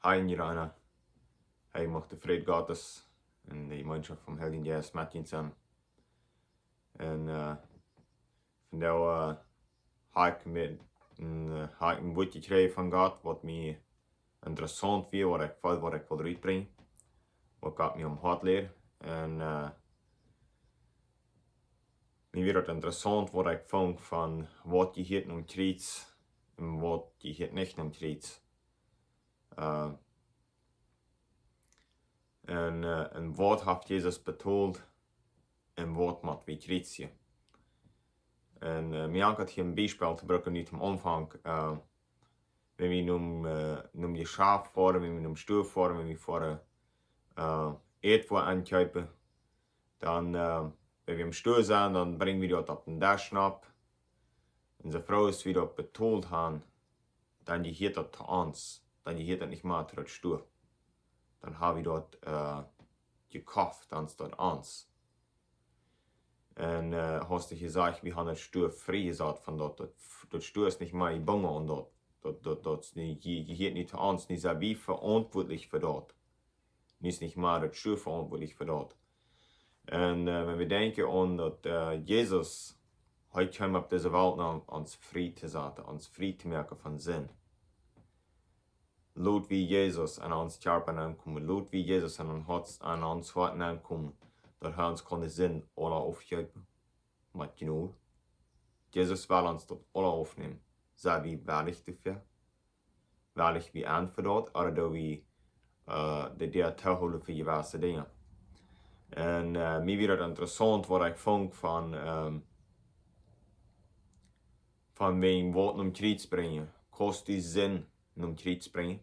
einreinen. Ich möchte Fried Gottes in die Gemeinschaft vom Heiligen Geist mit ihnen zusammen. Und von daher habe ich ein Wort gekregen von Gott, was mir interessant wird, was ich will uitbrengen. Wat Gott mir am Hart lehrt. Und mir wird het interessant, wat ik vond van wat je hier om krijgt en wat je hier niet om krijgt. En wat heeft Jezus betoeld en wat moet we krijgen. En mir hat hier ein Beispiel zu bringen, nicht am Anfang. Wenn wir um die Schaf fahren, wenn wir um Stuhl fahren, wenn wir fahren irgendwo ankaufen, dann, wenn wir im Stuhl sind, dann bringen wir dort auf den Dash ab. Unsere Frau ist wieder betont haben, dann gehört das zu uns, dann gehört das nicht mehr zu dem Stuhl. Dann haben wir dort gekauft, dann ist das uns. Und hast du gesagt, wir haben den Stuhl frei gesagt von dort. Das Stuhl ist nicht mehr gebunden und dort. Das gehört nicht zu uns, nicht so wie verantwortlich für dort. Nicht mehr das Stuhl verantwortlich für dort. Und wenn wir denken an, dass Jesus heute kam auf diese Welt, um uns frei zu setzen, uns frei zu merken von Sinn. Laut wie Jesus an uns Körper ankommen, laut wie Jesus an uns Herzen ankommen, dass wir uns den Sinn alle aufgeben. Mit genau. Jesus will uns dort alle aufnehmen. Sei wie ehrlich dafür, ehrlich wie Antwort, oder da wie der Teilhabe für gewisse Dinge. Und mir wird es interessant, was ich fand von wegen Worten um Krieg zu bringen. Kostet die Sinn, um Krieg zu bringen?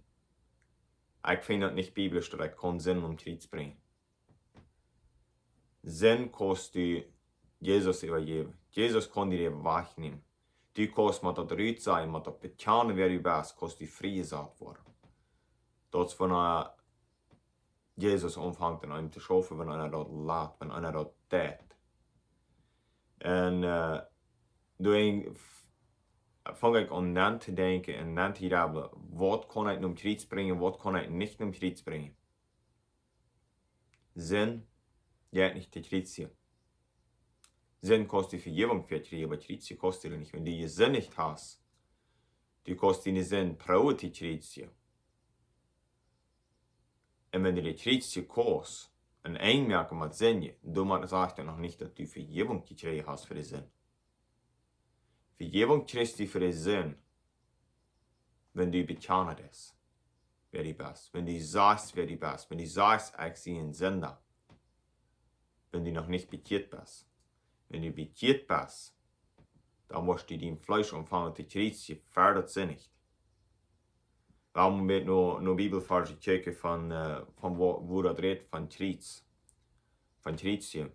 Ich finde das nicht biblisch, dass ich keinen Sinn um Krieg zu bringen. Sinn kostet Jesus übergeben. Jesus kann dir wegnehmen. Du kannst mit der Rüte sein, mit der Bekennen, wer du bist, kannst du frei gesagt werden. Das von Jesus anfängt an einem zu schaffen, wenn einer dort lebt, wenn einer dort tät. Und dann fange ich an dann zu denken und dann zu rabbeln, was kann ich um Krieg bringen, was kann ich nicht um Krieg bringen. Sinn geht nicht die Krieg. Sinn kostet Vergebung für Krieg, aber Krieg kostet nicht. Wenn du den Sinn nicht hast, du kostet den Sinn, brauche die Krieg. Und wenn du die Krieg kostet, und einmerken mit Sinn, dann sagt er noch nicht, dass du Vergebung gekriegt hast für den Sinn. Vergebung kriegst du für den Sinn, wenn du bekennst, wer du bist. Wenn du sagst, wer du bist. Wenn du sagst, ich sehe einen Sünder. Wenn du noch nicht bekehrt bist. Wenn du bekehrt bist, dann musst du dein Fleisch umfangen, die Krieg fördert sie nicht. Warum wird nur Bibelverse gekeken von wo das redet von Krieg. Von Krieg hier.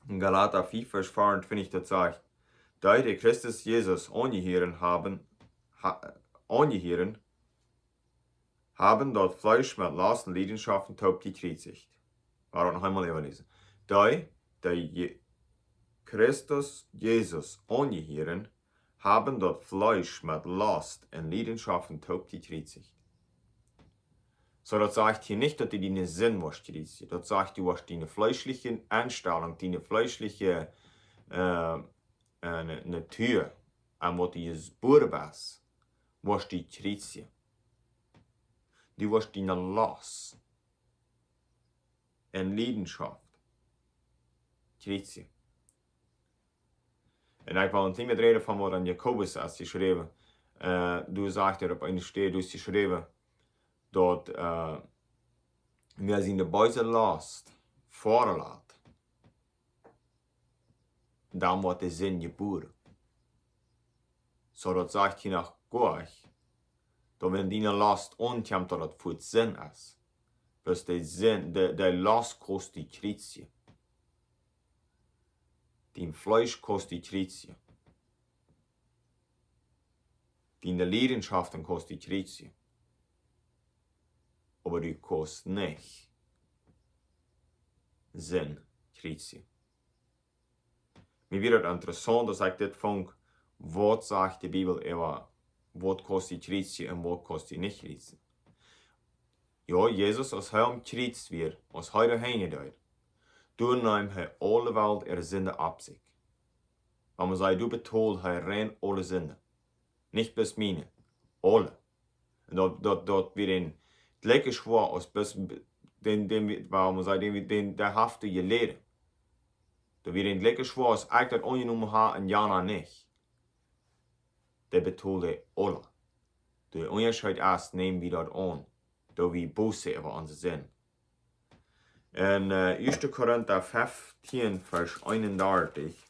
In Galater 4, Vers 24 das sagt, da die Christus Jesus angehören haben dort Fleisch mit Last und Leidenschaften taub gekriegt. Warum noch einmal überlesen. Da Christus Jesus angehören, haben dort Fleisch mit Last und Leidenschaften taub gekriegt. So, das sagt hier nicht, dass du deine Sinn musst kriegen. Das sagt, du hast deine fleischliche Einstellung, deine fleischliche Natur, an was du geboren bist, musst du kriegen. Du hast deine Last und Leidenschaft kriegen. Und ich will ein bisschen reden von was an Jakobus ist geschrieben. Du sagst er auf einer Stelle, du hast geschrieben, dass wir seine böse Last vorlässt. Dann wird der Sinn geboren. So, das sagt hier nach gleich, dass wenn deine Last ankommt, dass das für den Sinn ist. Dass der Last kostet die Krieg. Dein Fleisch kostet die Krieg. Deine Leidenschaften kostet die Krieg. Aber du kostet nicht Sinn kriegen. Mir wird es interessant, dass ich das fand, was sagt die Bibel über, was kostet kriegen und was kostet nicht kriegen. Ja, Jesus, als hij omkreist weer, als hij erheen gaat, toen nam hij alle Welt Sünde op zich. Want man sagt, du betoelt hij rein alle Sünde. Nicht bis meine, alle. En dat weer een gelijke schwaar als bis waar man sagt, der hafte je leden. Dat weer een gelijke schwaar als ik dat ongenomen ha en Jana niet. Der betoelde alle. De onderscheid is, nemen we dat aan. Dat we boos over onze zin. En 1 Korinther 15, vers 31.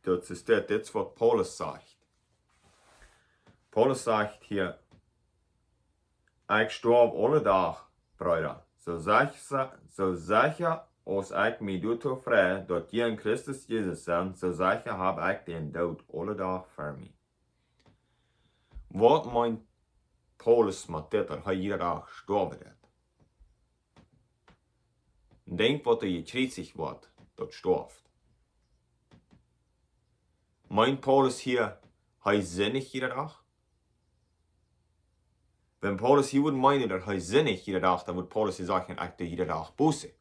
Dat is dit wat Paulus zegt. Paulus zegt hier, ik sterf alle dag, broeder. Zo zeker als ik mij doe tevreden dat je in Christus Jezus zijn, zo zeker heb ik den dood alle dag voor mij. Wat meint Paulus met dit, dat hij iedere dag sterven heeft? Denk wat je krijgt wordt, dat sterft. Meint Paulus hier, hij zinnig iedere dag? Wenn Paulus hier würde meinen, dass er sinnig jede Tag, dann würde Paulus hier sagen, ich tue jede Tag Buße.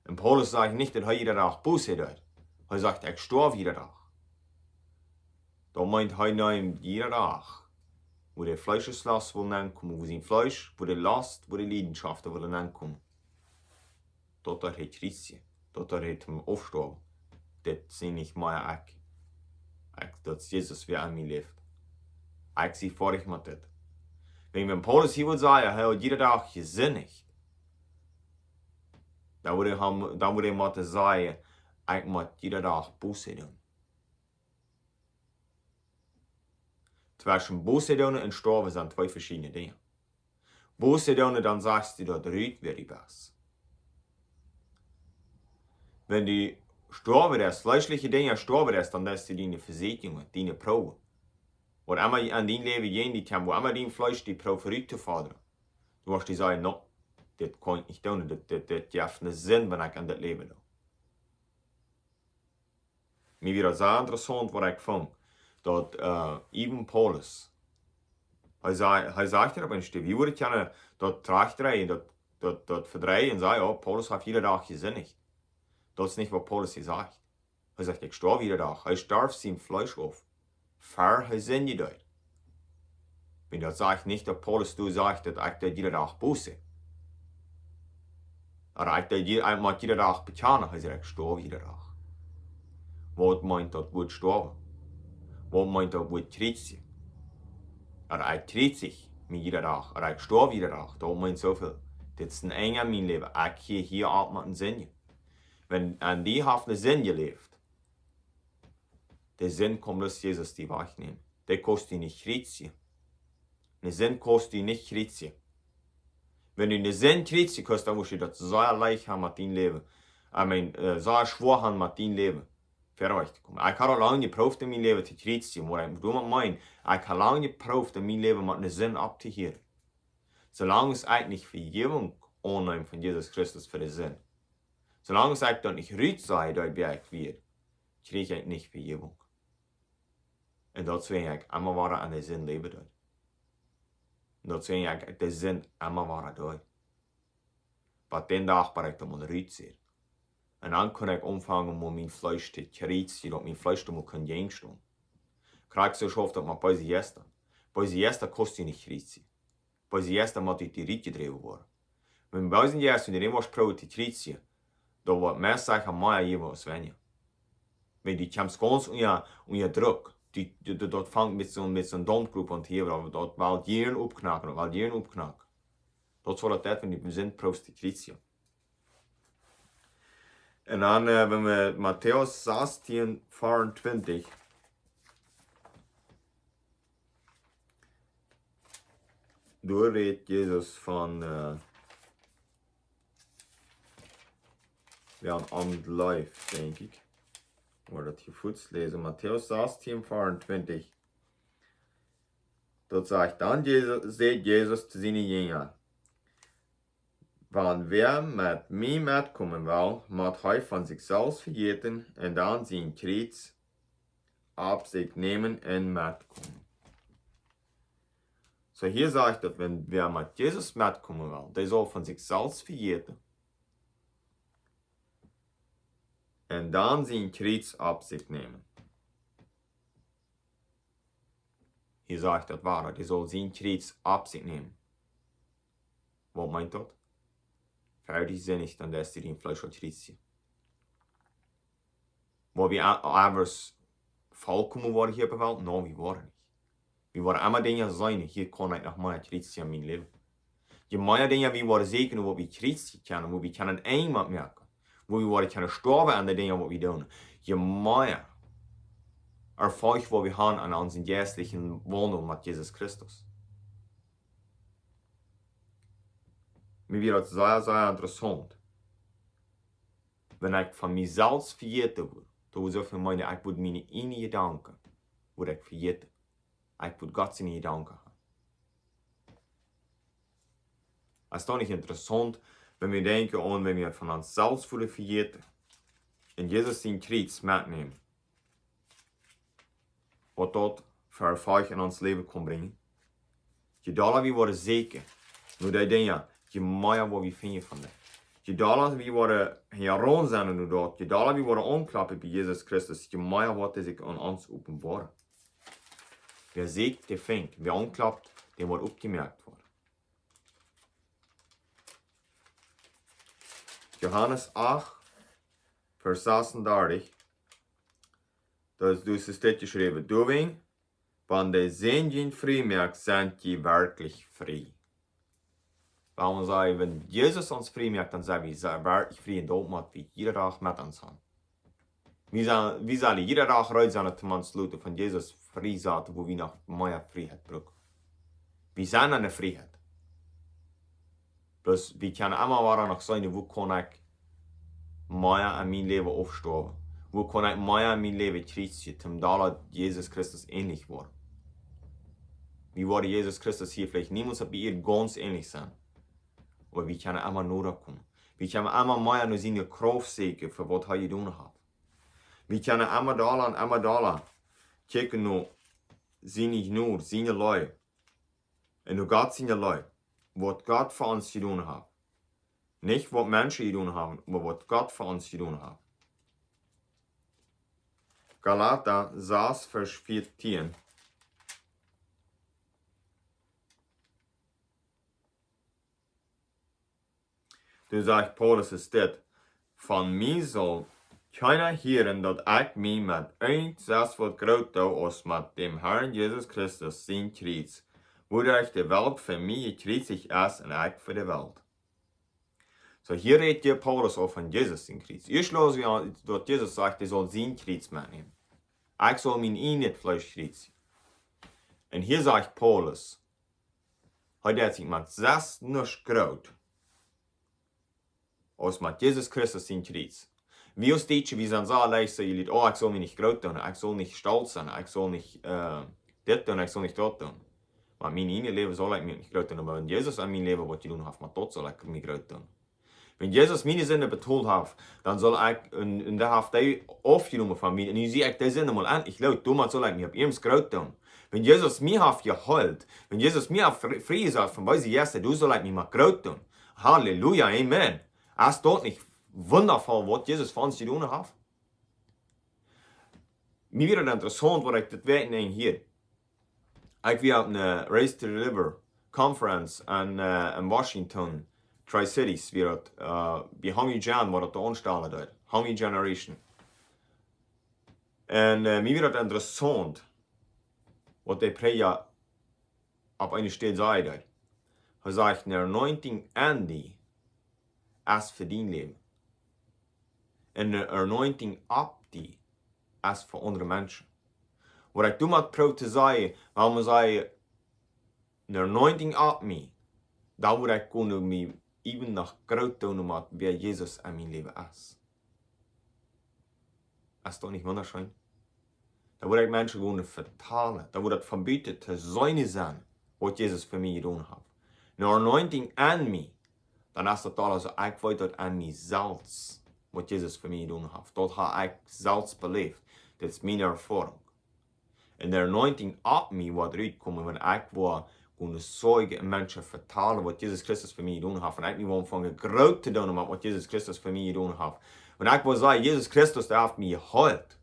Und Paulus sagt nicht, dass er jede Tag Buße tut. Er sagt, ich sterbe jede Tag. Da meint er nimmt jede Tag, wo der Fleischeslast will ankommen, wo sein Fleisch, wo der Last, wo die Leidenschaft will ankommen. Dort er kjriezjen, dort er zum Aufsterben. Das sind nicht mehr ich. Das Jesus, wer an mir lebt. Ich sehe vor ich mit das. Wenn Paulus hier würde sagen, er hat jede Tag gesinnigt, dann würde er mal sagen, ich muss jede Tag Buße tun. Zwischen Buße tun und Sterben sind zwei verschiedene Dinge. Buße tun, dann sagst du, das riecht wie die Bass. Wenn du sterben lässt, fleischliche Dinge sterben lässt, dann lässt du deine Versicherungen, deine Proben. Wat immer an dein Leben gehen, die haben, wo immer dein Fleisch die Pro verrückt zu fordern. Du hast die sagen, no, das kann ich nicht tun, das hat einen Sinn, wenn ich an das Leben tue. Mir wird sehr interessant, was ich fand, dass eben Paulus, er sagt ja, wenn ich wie würde ich gerne das tragdrehen, das verdrehen und sagen, oh, Paulus hat jede Tag gesinnigt. Das ist nicht, was Paulus hier sagt. Er sagt, ich sterbe jede Tag, er starb sein Fleisch auf. Ver hij zin je dat. Maar dat zegt niet dat Paulus du zegt dat ik dat jede dag boze. Maar ik moet jede dag bekennen, hij zegt ik sterf jede dag. Wat meint dat woord sterven? Wat meint dat woord kjriezjen? Maar ik krijg me jede dag, maar ik sterf jede dag. Dat meint zoveel. Dit is een eng in mijn leven. Ik gehe hier op met een zin. Wenn an die heeft een zin geleefd. Der Sinn kommt, dass Jesus die wahrnehmen. Der kostet die nicht kjriezjen. Der Sinn kostet die nicht kjriezjen. Wenn du eine Sinn kjriezjen kostet, dann musst du das sehr leicht haben mit deinem Leben. Ich meine, sehr schwer haben mit deinem Leben. Für euch zu kommen. Ich habe lange geprüft in meinem Leben zu kjriezjen. Was ich meine, ich habe lange geprüft in meinem Leben mit einer Sinn abzuhören. Solange es eigentlich Vergebung annehme von Jesus Christus für den Sinn. Solange es eigentlich nicht rüht sei, da bin ich wird, kriege ich nicht Vergebung. En dat zwing ik allemaal waar aan de zin leven doet. En dat zwing ik de zin allemaal waar doet. Wat den dag ben ik dan moet uitzien. En dan kan ik omvangen om mijn vlees te kjriezjen, dat mijn vlees te moeten jengstaan. Krijg zo schoft dat maar bij de eerste. Bij de eerste kost je niet kjriezjen. Bij de eerste moet je die riet gedreven worden. Maar bij de eerste, die was pro te kjriezjen, dan wordt meer zeggen, maar je was wenjen. Maar die komt ganz onder druk. Dat vangt met zo'n dampgroep aan het hebben, dat wel jaren opknakken, Dat is wat dat wenn die zin proefst te kjriezjen. En dan hebben we Matthäus 16, 24. Daar redt Jezus van ja, aan het lijf, denk ik. Oder dat je voets lezen. Matthäus 16, 24. Dat zegt dan, zegt Jezus te zijn Jünger. Want wer met mij metkomen wil, moet hij van zichzelf vergeten en dan zijn kruis op zich nemen en metkomen. So hier sagt dat wer mit Jesus mitkommen will, der soll von sich selbst vergeten. Und dann sein Kreuz auf sich nehmen. Hier sagt das wahre, der soll sein Kreuz auf sich nehmen. Was meint das? Fertig sinnig, dann lässt er den Fleisch und Kreuz. Wo wir einfach vollkommen waren hier auf der Welt? Nein, wir waren nicht. Wir waren immer Dinge sein, hier kann ich noch mehr Kreuz in mein Leben. Je meer dingen we worden zeker wat we Christus kennen, wo wir können iemand merken, wo wir worden können sterben an den Dingen, was wir tun. Je mehr Erfolg, wo wir haben an unserem geistlichen Wandel mit Jesus Christus. Mir wird es sehr, sehr interessant, wenn ich von mir selbst vergeten würde, da würde ich meine, ich würde meine inneren Gedanken, würde ich vergeten. Ich würde Gott seine Gedanken haben. Es ist doch nicht interessant, wenn wir denken an, wenn wir von uns selbst vergeten und Jesus den Kreuz mitnehmen, was dort für Erfolg in ons Leben kann bringen. Je dollar wie worden zeker, nur die dingen, je meer wat we vinden van dat. Je dollar wie worden heran zijn nu dort, je dollar wie worden omklappen bij Jesus Christus, je meer wat is ik aan ons openbaren. Wer zeekt, der fängt, wer omklappt, der wordt opgemerkt worden. Johannes 8, vers 36, dus es steht geschrieben, du wegen, wenn die Sehnchen frei merkt, sind die wirklich frei. Warum sagen, wenn Jesus uns frei merkt, dann sagen wir wirklich frei und dort muss wir jeden Tag mit uns haben. Wir sollen jeden Tag raus sein, dass uns Leute von Jesus frei sind, wo wir noch mehr Freiheit brauchen. Wir sind eine Freiheit. Bloß wir können immer wieder noch sagen, wo kann ich mehr in mein Leben aufstehen? Wo kann ich mehr in mein Leben kriegen, zum da Jesus Christus ähnlich werden? Wie würde Jesus Christus hier vielleicht niemals bei ihr ganz ähnlich sein? Aber wir können immer nur kommen. Wir können immer mehr nur seine Kraft sehen, für was er getan hat. Wir können immer da checken nur seine Gnade, seine Leute. Und nur Gott seine Leute. Was Gott für uns getan hat. Nicht, was Menschen getan haben, aber was Gott für uns getan hat. Galater 6, vers 14. Du sagst, Paulus ist das. Von mir soll keiner hören, dass ich mich mit irgendwas groß tue, als mit dem Herrn Jesus Christus sein Kreuz. Wodurch die Welt für mich gekreuzigt ist und ich für die Welt. So hier redet hier Paulus auch von Jesus sein Kreuz. Ich schlage ja, dass Jesus sagt, er soll sein Kreuz mitnehmen. Ich soll mein eigenes Fleisch kreuzigen. Und hier sagt Paulus, heute hat sich mit das nicht groß, als mit Jesus Christus sein Kreuz. Wir als Deutsche, wir sind so leicht, so ihr oh, ich soll mich nicht groß tun, ich soll nicht stolz sein, ich soll nicht das tun, ich soll nicht das tun. Maar mijn eigen leven zal ik niet groot doen. Maar wenn Jesus an mein Leben wat doen heeft, maar tot zal ik mich groot doen. Wenn Jesus meine Sinne betoeld heeft, dan zal ik, en daar heeft hij afgenomen van mij. En nu zie ik die Sinne mal endlich laut, dan zal ik mich op ihm groot doen. Wenn Jesus mich heeft geholt, wenn Jesus mich heeft vrijgezet van deze Jesse, dan zal ik mich mal groot doen. Halleluja, amen. Ist dort nicht wundervoll, was Jesus für uns getan hat? Mir wird interessant, wat ik dit weet hier. Ik was op een Race to the River conference in Washington, Tri-Cities, bij Hungry Gen, waar het de aanstellen doet. Hungry Generation. En mir wird interessant, wat die Prediger op een stelle zei. Hij zegt, een anointing en die is voor dein Leben. En een anointing op die is voor andere mensen. Wat ik toen met probeer te zeggen, waarom we zeggen, een anointing op mij, dan word ik kunnen me even nog groot doen met wie Jezus in mijn leven is. Is dat niet wunderschön? Dan word ik mensen gewoon vertalen. Dan wordt het verbieden te zijn, wat Jezus voor mij gedaan heeft. Een anointing in mij, dann ist das also, ich weiß dort an mich selbst, was Jesus für mich getan hat. Dort habe ich selbst belebt. Das ist meine Erfahrung. Und der Anointing ab mir wird rauskommen, wenn ich war, und Zeuge und Menschen vertellen, was Jesus Christus für mich getan hat. Und ich mich anfangen, groß zu tun, was Jesus Christus für mich getan hat. Und ich will sagen, Jesus Christus, der hat mich geheilt.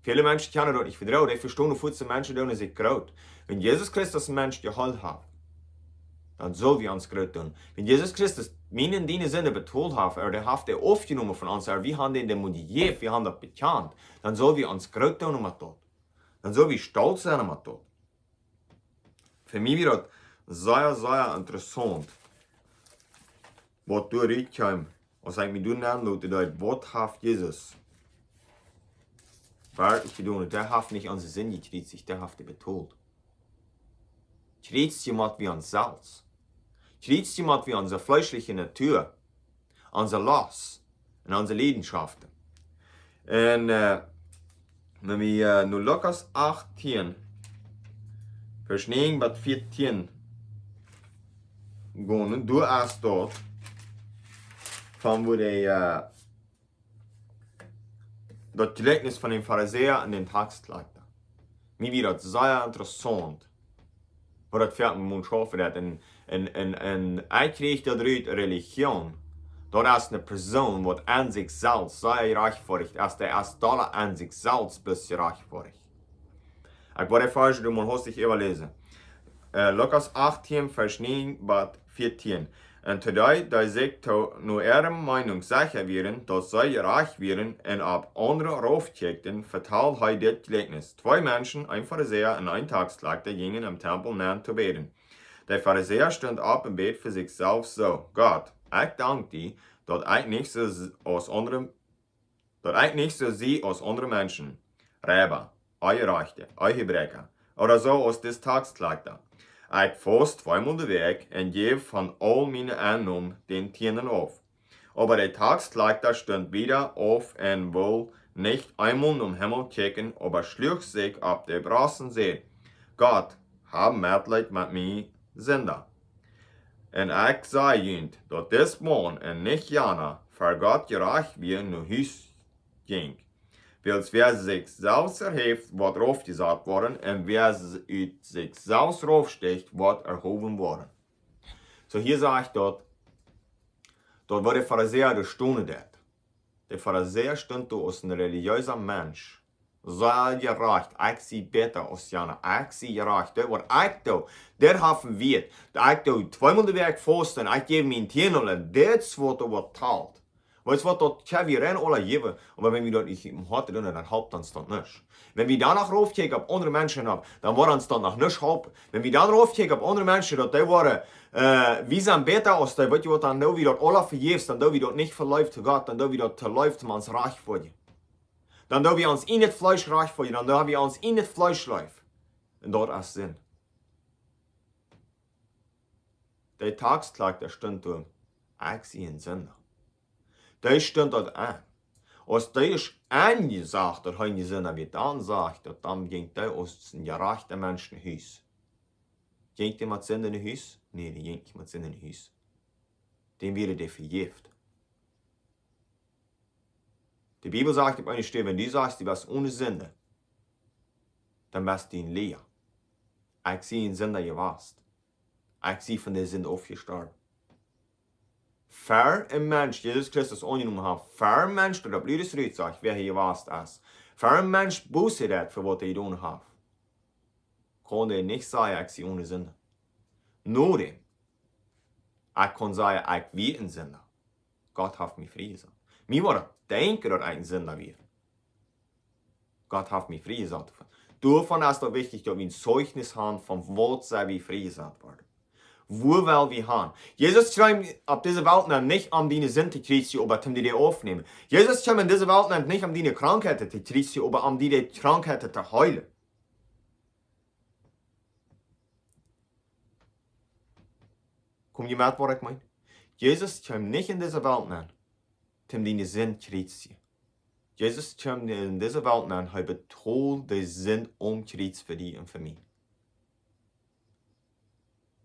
Viele Menschen kennen das nicht vertrauen, die verstehen, dass Menschen tun sich groß. Wenn Jesus Christus einen Menschen geheilt hat, dann soll wir uns groß tun. Wenn Jesus Christus meine deine Sinne betont hat, der hat er aufgenommen von uns, wir haben den demoniert, wir haben das bekannt, dann soll wir uns groß tun mit dort. Dann soll wir stolz sein mit dort. Für mich wird das sehr, sehr interessant, was du reinkommst, als ich mich anschaue, was hat Jesus wirklich getan? Der hat nicht unsere Sinn gekriegt, der hat die betont. Kriegt jemand wie uns selbst. Kriegt jemand wie unsere fleischliche Natur, unser Lust und unsere Leidenschaften. Und wenn wir nur Lukas 18, Vers 9 bis 14 gehen, du hast dort, von wo das Gleichnis von dem Pharisäer und dem Taxleiter. Mir wird das sehr interessant, wo das fährt mit dem Schaffen hat. Und ich kriege dadurch Religion. Dort ist eine Person, die an sich selbst sehr reichvorig ist, der ist da an sich selbst bis reichvorig. Ich werde vorher du mal hostig überlesen. Lukas 18, Vers 9 bis 14. Und today, da sich nur ihre Meinung sicher werden, dass sie reich werden und ab andere raufcheckten, verteilt er das Gleichnis. Zwei Menschen, ein Pharisäer und ein Taxleiter, gingen am Tempel nahe zu beten. Der Pharisäer stand auf und bet für sich selbst so: Gott, ich danke dir, dass ich nicht so sehe als andere Menschen, Räber, Eierreichte, Eihebrecher oder so als des Taxleiter. Ich fast zweimal den Weg und gebe von all meinen Einnahmen den Tieren auf. Aber der Taxleiter stand wieder auf und will nicht einmal zum Himmel checken, aber schlug sich auf der Straße See. Gott, hab Mitleid mit mir, Sünder. Und ich sage ihnen, dass das Mann und nicht Jana für Gott gerecht wie nur Hüs ging. Weil wer sich selbst erhebt, wird aufgesagt worden, und wer sich selbst aufsteht, wird erhoben worden. So hier sage ich dort war der Pharisäer der Stunde dort. Der Pharisäer stand da als ein religiöser Mensch. Sehr gerecht, ich sehe besser als Jana, ich sehe gerecht. Das was ich da, der haben wir. Ich da zweimal den Weg fasten, ich gebe mir ein Tier, und das wird teilt. Weißt du was, dort können wir rennen alle geben, aber wenn wir dort nicht im Hart tun, dann halbt uns das nicht. Wenn wir danach raufkicken auf andere Menschen, dann war uns das noch nicht halb. Wenn wir dann raufkicken auf andere Menschen, dass die waren, wie sind besser aus, dann wird wir dann wieder alle vergibst, dann wir dort nicht verläuft zu Gott, dann wir dort verläuft man uns reich vor dir. Dann wir uns in das Fleisch reich vor dir, dann wir uns in das Fleisch läuft. Und dort ist Sinn. Der Taxklag, der stand da, ich sehe einen Sünder. Der stand dort an. Als der ist angesagt, dass er nicht Sünder wird, dann sagt er, dann ging der aus einem gerechten Menschen Haus. Ging der mit Sünder in Haus? Nein, der ging nicht mit Sünder in Haus. Dem wird der vergift. Die Bibel sagt auf einer Stelle, wenn du sagst, du bist ohne Sünde, dann bist du in leer. Ich sehe einen Sünder gewasst. Ich sehe von der Sünde aufgestorben. Für ein Mensch, Jesus Christus angenommen hat, für ein Mensch, der Blütes Rüt sagt, wer hier gewasst ist, für ein Mensch Buße hat, für was er getan hat, kann er nicht sagen, ich sehe ohne Sünde. Nur dem, ich kann sagen, ich bin ein Sünder. Gott hat mich freigesagt. Mir war denken, dass ich ein Sünder bin. Gott hat mich freigesagt. Davon ist es wichtig, dass wir ein Zeugnis haben, von was wir freigesagt worden. Wo will wir haben? Jesus schreibt auf diese Welt nicht, um deine Sünde zu kriegen, aber um die aufnehmen. Jesus schreibt in diese Welt nicht, um deine Krankheiten zu kriegen, aber um die Krankheiten zu heilen. Kommt ihr mit, was ich meine? Jesus schreibt nicht in diese Welt nicht, um deine Sünde zu kriegen. Jesus schreibt in diese Welt nicht, er betont die Sünde umkriegt für dich und für mich.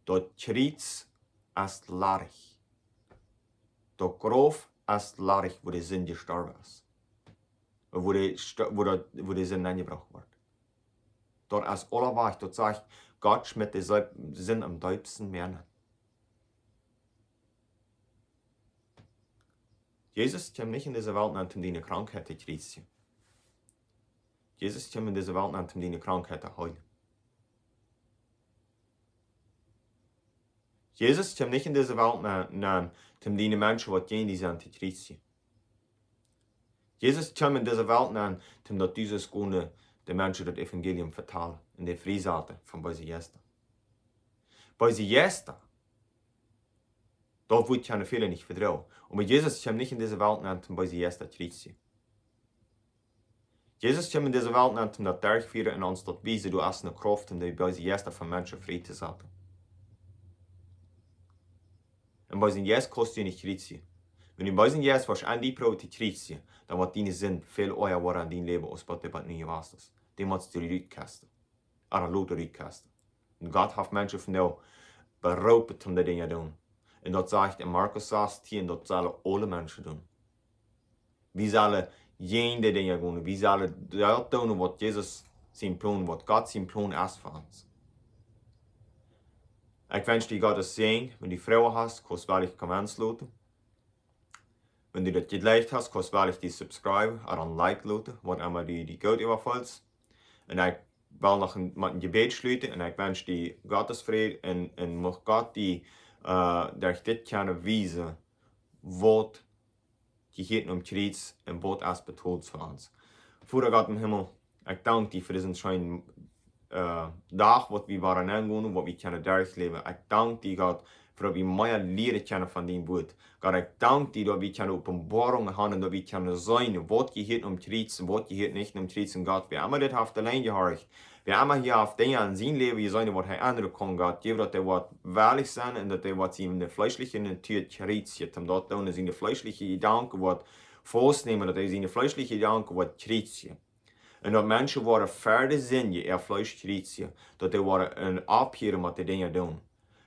Dort Kreuz ist larig. Der Graf ist larig, wo der Sinn gestorben ist. Wo der Sinn angebracht wird. Dort ist aller Wahrheit, dort sagt Gott schmidt den Sinn am deutlichsten mehr an. Jesus kam nicht in diese Welt an, um deine Krankheit zu kjriezjen. Jesus kam in diese Welt an, um deine Krankheit zu heilen. Jesus kam nicht in diese Welt an, um deine Menschen, die gehen, die sind, zu kjriezjen. Jesus kam in diese Welt an, um dat dieses Kunde de Menschen das Evangelium vertalen in de Friesaten von bei sie Jester. Bei sie Jester, dort wird keine Fehler nicht vertrauen. Und bei Jesus kam nicht in diese Welt an, um bei sie Jester zu kjriezjen. Jesus kam in diese Welt an, um das durchführen und uns dort wiesen, du hast eine Kraft, um die bei sie Jester von Menschen frei zu setzen. Und bei sie Jester kostet ihr nicht kjriezjen. Wenn du bei sie Jester was an die Probe zu kjriezjen, dann wird deine Sinn viel euer worden an dein Leben, als was du nicht warst. Die musst du rückkasten. Oder lauter rückkasten. Und Gott hat Menschen von dir beraubt, um die Dinge zu tun. Und das sagt in Markus 16, das sollen alle Menschen tun. Wir sollen jene Dinge tun. Wir sollen das tun, was Jesus sein Plan, was Gott sein Plan ist für uns. Ich wünsche dir Gottes Segen, wenn du Frauen hast, kannst du dich anschließen. Wenn du das geliked hast, kannst du dich subscriben oder ein Like lassen, was immer die gut überfällt. Und ich will noch mit einem Gebet schließen und ich wünsche dir Gottes Friede und mag Gott dir durch das können wiesen, was die hier um Kreuz und was es betont für uns. Vater Gott im Himmel, ich danke dir für diesen schönen Tag, was wir waren angehen, was wir können durchleben. Ich danke dir, Gott, für dass wir mehr lernen können von deinem Wort. Gott, ich danke dir, dass wir keine Offenbarungen haben, dass wir können sein, was hier um Kreuz und was hier nicht um Kreuz. Gott, wir haben das auf der Leine gehört. Wir haben hier auf Dinge an sein Leben sein, was andere kann, Gott. Gib, dass der Wort wahrlich sein und dass der Wort in der fleischlichen Natur kjriezjen. Und dort tun seine fleischliche Gedanken, Wort vornehmen, dass er seine fleischliche Gedanken, Wort kjriezjen. En dat mensen worden verder zin je vlees kjriezjen, dat die worden een afheren met de dingen doen.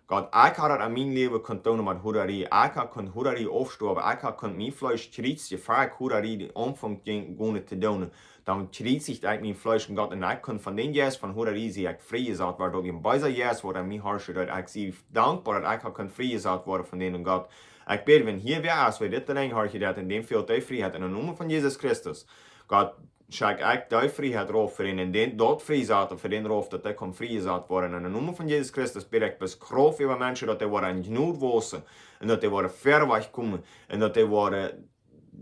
God, ik had het aan mijn leven kunnen doen met hoedarie. Ik had hoedarie afstoven. Ik had mijn vlees kjriezjen, voor ik hoedarie de omvang ging te doen. Dan kjriezig ik mijn vlees en God, en ik kon van den jes van hoedarie zie ik vrij gezet worden. Dat ik bij zijn jes worden mijn harsje, dat ik zie dankbaar dat ik kan vrij gezet worden van den God. Ik bid, wenn hier weer is, waar dit te harsje dat en dem veel tijd vrijheid in de naam van Jezus Christus. God, schenk ik die vrijheid erop voor hen en dat vrijzaten voor den erop dat hij kan vrijgezet worden. En in de naam van Jezus Christus bid ik beschroef over mensen dat die worden genoeg wossen en dat die worden ver weg komen en dat die worden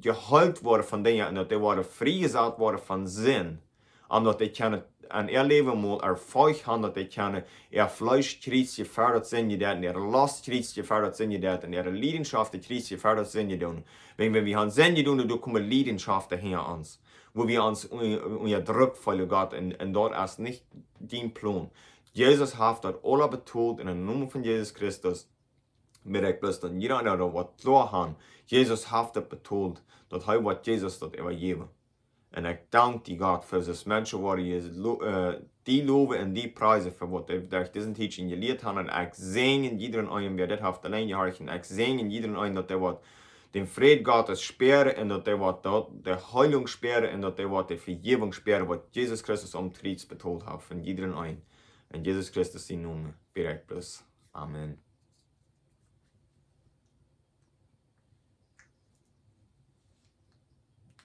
gehuild worden van dingen en dat die worden vrijgezet worden van zin. En dat die kunnen en leven moet ervaring hebben dat die kunnen vlees kjriezjen verder zin je dat en last kjriezjen verder zin je dat en leidenschaft kjriezjen verder zin je doen. Wenn wir gaan zin je doen, dan komen leidenschaften hier ons. Wo wir uns unterdrückt volle Gott und dort ist nicht dein Plan. Jesus hat das alle betont in dem Namen von Jesus Christus. Mit ich bloß dann jeder, der was klar hat. Jesus hat das betont, dass er was Jesus das übergeben. Und ich danke dir Gott für das Menschen, die loben und die Preise für was durch diesen Teaching gelehrt haben. Und ich segne jeden einen, wer das hat allein gehorchen. Ich segne jeden einen, dass der was den Fried Gottes sperren en dat hij wat de Heilung sperren en dat hij wat de Vergebung sperren, wat Jesus Christus am Kreuz betont hat von jedem einen. In Jesus Christus in Namen, bid ich bloß. Amen.